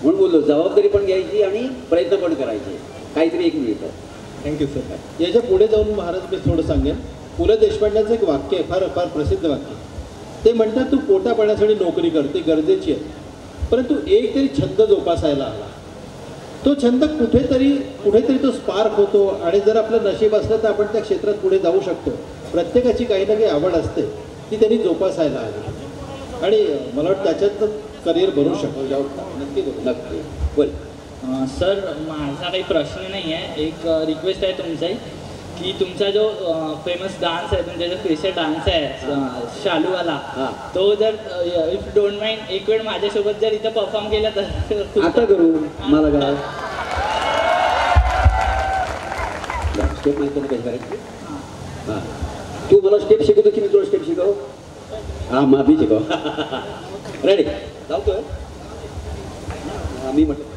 म्हणून बोललो जबाबदारी पण घ्यायची आणि प्रयत्न पण करायचे, काहीतरी एक मिळतं. Thank you sir. याच्या पुढे जाऊन महाराज मी थोडं सांगेन. पु ल देशपांड्यांचं एक वाक्य आहे, फार फार प्रसिद्ध वाक्य. ते म्हणतात तू पोटा पाण्यासाठी नोकरी करते गरजेची आहे, परंतु एक तरी छंद जोपासायला हवा. तो छंद कुठेतरी तो स्पार्क होतो आणि जर आपलं नशीब असलं तर आपण त्या क्षेत्रात पुढे जाऊ शकतो. प्रत्येकाची काही ना काही आवड असते, ती त्यांनी जोपासायला हवी आणि मला वाटतं त्याच्यात करिअर बनवू शकतो. नक्की नक्की बोल. सर माझा काही प्रश्न नाही आहे, एक रिक्वेस्ट आहे तुमची की तुमचा जो फेमस डान्स आहे, तुमचा जो स्पेशल डान्स आहे शालूवाला, तो जर इफ डोंट माइंड एक वेळ माझ्यासोबत जर इथं परफॉर्म केला तर. आता करू. मला काय स्टेप माहिती कसं करायची? हां तू मला स्टेप शिकवतो की मी तुला स्टेप शिकव? हां मग मी शिकव. रेडी लावतोय मी म्हटलं